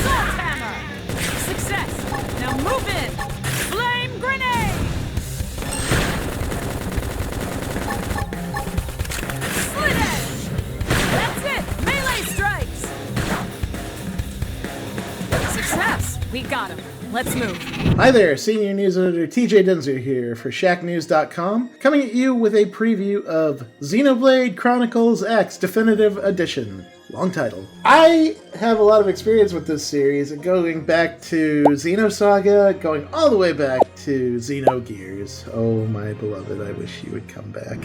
Assault hammer! Success! Now move in! Flame grenade! Slit edge! That's it! Melee strikes! Success! We got him. Let's move. Hi there, Senior News Editor TJ Denzer here for Shacknews.com, coming at you with a preview of Xenoblade Chronicles X Definitive Edition. Long title. I have a lot of experience with this series, going back to Xenosaga, going all the way back to Xenogears. Oh my beloved, I wish you would come back.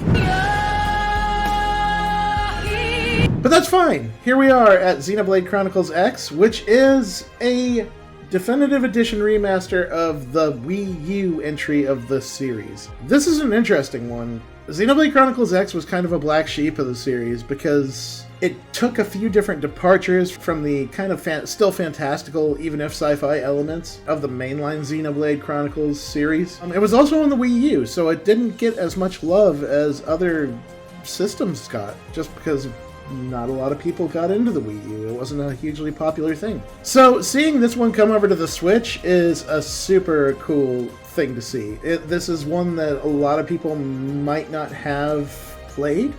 But that's fine. Here we are at Xenoblade Chronicles X, which is a Definitive Edition remaster of the Wii U entry of the series. This is an interesting one. Xenoblade Chronicles X was kind of a black sheep of the series because it took a few different departures from the kind of still fantastical, even if sci-fi elements of the mainline Xenoblade Chronicles series. It was also on the Wii U, so it didn't get as much love as other systems got, just because not a lot of people got into the Wii U. It wasn't a hugely popular thing. So seeing this one come over to the Switch is a super cool thing to see. This is one that a lot of people might not have played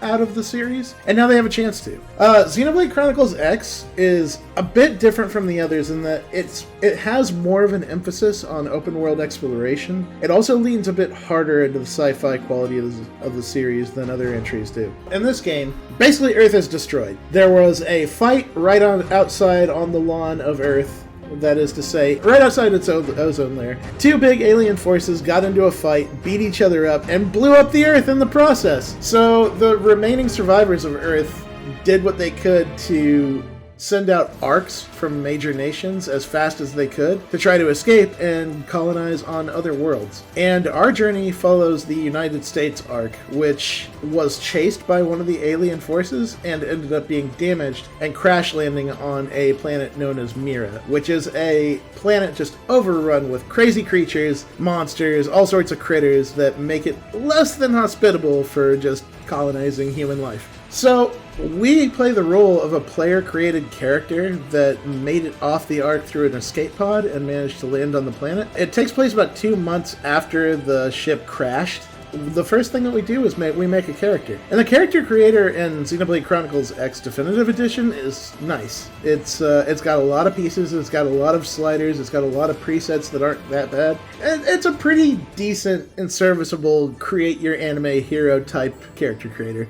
out of the series, and now they have a chance to. Xenoblade Chronicles X is a bit different from the others in that it has more of an emphasis on open world exploration. It also leans a bit harder into the sci-fi quality of the series than other entries do. In this game, basically Earth is destroyed. There was a fight right outside on the lawn of Earth. That is to say, right outside its ozone layer. Two big alien forces got into a fight, beat each other up, and blew up the Earth in the process. So the remaining survivors of Earth did what they could to send out arcs from major nations as fast as they could to try to escape and colonize on other worlds. And our journey follows the United States arc, which was chased by one of the alien forces and ended up being damaged and crash landing on a planet known as Mira, which is a planet just overrun with crazy creatures, monsters, all sorts of critters that make it less than hospitable for just colonizing human life. So we play the role of a player-created character that made it off the ark through an escape pod and managed to land on the planet. It takes place about 2 months after the ship crashed. The first thing that we do is we make a character. And the character creator in Xenoblade Chronicles X Definitive Edition is nice. It's got a lot of pieces, it's got a lot of sliders, it's got a lot of presets that aren't that bad. And it's a pretty decent and serviceable create your anime hero type character creator.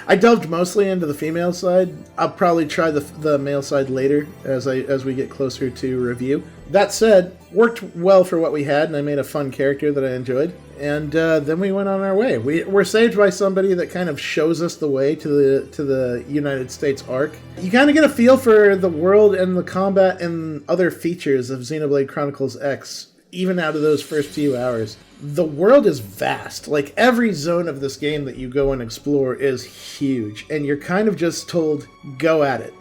I delved mostly into the female side. I'll probably try the male side later as we get closer to review. That said, worked well for what we had, and I made a fun character that I enjoyed. And then we went on our way. We're saved by somebody that kind of shows us the way to the United States arc. You kind of get a feel for the world and the combat and other features of Xenoblade Chronicles X, even out of those first few hours. The world is vast. Like, every zone of this game that you go and explore is huge, and you're kind of just told, go at it.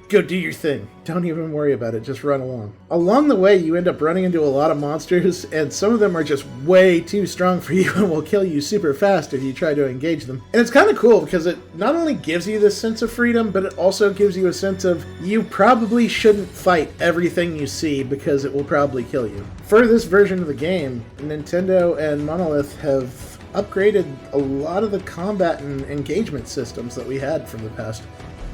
Go do your thing. Don't even worry about it, just run along. Along the way, you end up running into a lot of monsters, and some of them are just way too strong for you and will kill you super fast if you try to engage them. And it's kind of cool because it not only gives you this sense of freedom, but it also gives you a sense of you probably shouldn't fight everything you see because it will probably kill you. For this version of the game, Nintendo and Monolith have upgraded a lot of the combat and engagement systems that we had from the past.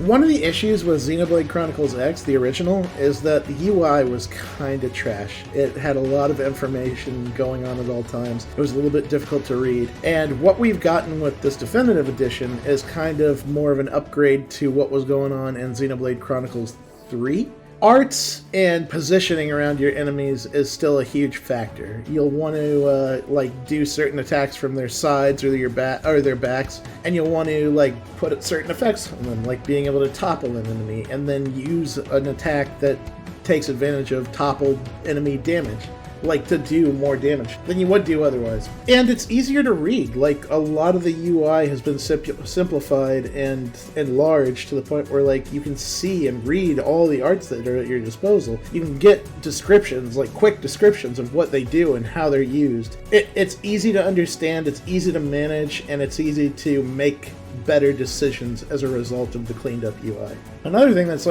One of the issues with Xenoblade Chronicles X, the original, is that the UI was kind of trash. It had a lot of information going on at all times. It was a little bit difficult to read. And what we've gotten with this Definitive Edition is kind of more of an upgrade to what was going on in Xenoblade Chronicles 3. Arts and positioning around your enemies is still a huge factor. You'll want to do certain attacks from their sides or their backs, and you'll want to put certain effects on them, like being able to topple an enemy, and then use an attack that takes advantage of toppled enemy damage. To do more damage than you would do otherwise. And it's easier to read. A lot of the UI has been simplified and enlarged to the point where you can see and read all the arts that are at your disposal. You can get descriptions, quick descriptions of what they do and how they're used. It's easy to understand, it's easy to manage, and it's easy to make better decisions as a result of the cleaned up UI. Another thing that's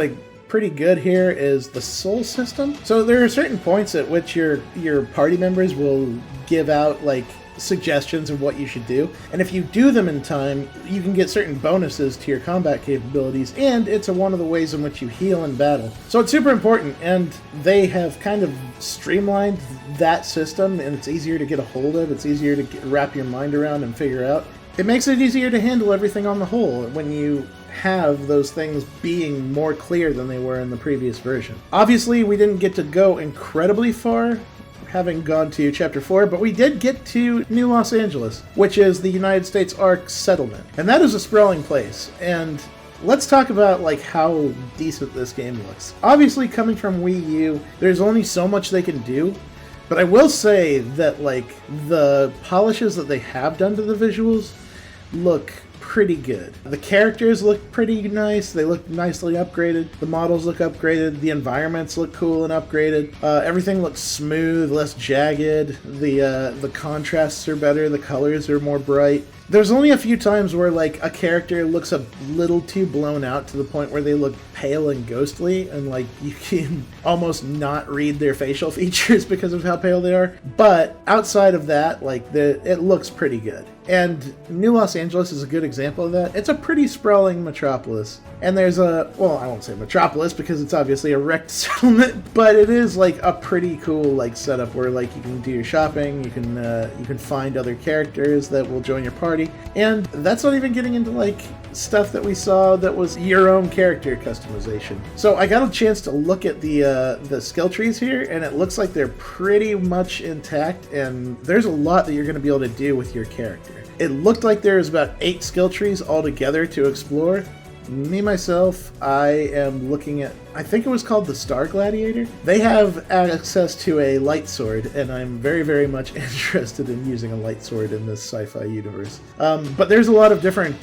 pretty good here is the soul system. So there are certain points at which your party members will give out like suggestions of what you should do, and if you do them in time, you can get certain bonuses to your combat capabilities, and it's one of the ways in which you heal in battle. So it's super important, and they have kind of streamlined that system, and it's easier to get a hold of, it's easier to wrap your mind around and figure out. It makes it easier to handle everything on the whole when you have those things being more clear than they were in the previous version. Obviously, we didn't get to go incredibly far, having gone to Chapter 4, but we did get to New Los Angeles, which is the United States Ark settlement. And that is a sprawling place, and let's talk about like how decent this game looks. Obviously, coming from Wii U, there's only so much they can do, but I will say that like the polishes that they have done to the visuals look pretty good. The characters look pretty nice. They look nicely upgraded. The models look upgraded. The environments look cool and upgraded. Everything looks smooth, less jagged. The contrasts are better. The colors are more bright. There's only a few times where like a character looks a little too blown out to the point where they look pale and ghostly, and like you can almost not read their facial features because of how pale they are. But outside of that, like it looks pretty good. And New Los Angeles is a good example of that. It's a pretty sprawling metropolis. And there's I won't say metropolis because it's obviously a wrecked settlement, but it is like a pretty cool like setup where like you can do your shopping, you can find other characters that will join your party. And that's not even getting into like stuff that we saw that was your own character customization. So I got a chance to look at the skill trees here, and it looks like they're pretty much intact, and there's a lot that you're going to be able to do with your character. It looked like there's about 8 skill trees altogether to explore. Me, myself, I am looking at, I think it was called the Star Gladiator. They have access to a light sword, and I'm very, very much interested in using a light sword in this sci-fi universe. But there's a lot of different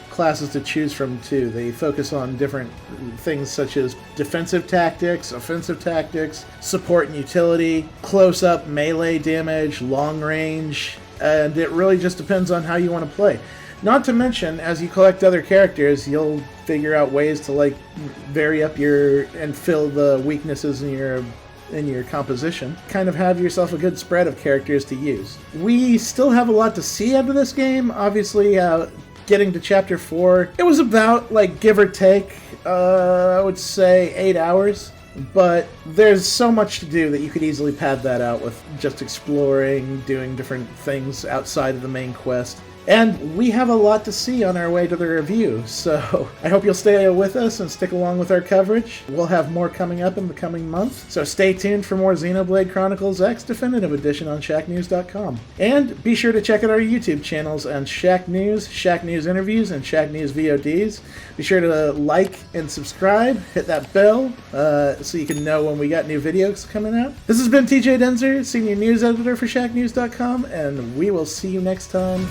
classes to choose from too. They focus on different things such as defensive tactics, offensive tactics, support and utility, close-up melee damage, long range, and it really just depends on how you want to play. Not to mention, as you collect other characters, you'll figure out ways to like vary up and fill the weaknesses in your composition. Kind of have yourself a good spread of characters to use. We still have a lot to see out of this game. Obviously, getting to Chapter 4, it was about, like, give or take, I would say 8 hours. But there's so much to do that you could easily pad that out with just exploring, doing different things outside of the main quest. And we have a lot to see on our way to the review, so I hope you'll stay with us and stick along with our coverage. We'll have more coming up in the coming month, so stay tuned for more Xenoblade Chronicles X Definitive Edition on Shacknews.com. And be sure to check out our YouTube channels on Shacknews, Shacknews Interviews, and Shacknews VODs. Be sure to like and subscribe, hit that bell, so you can know when we got new videos coming out. This has been TJ Denzer, Senior News Editor for Shacknews.com, and we will see you next time.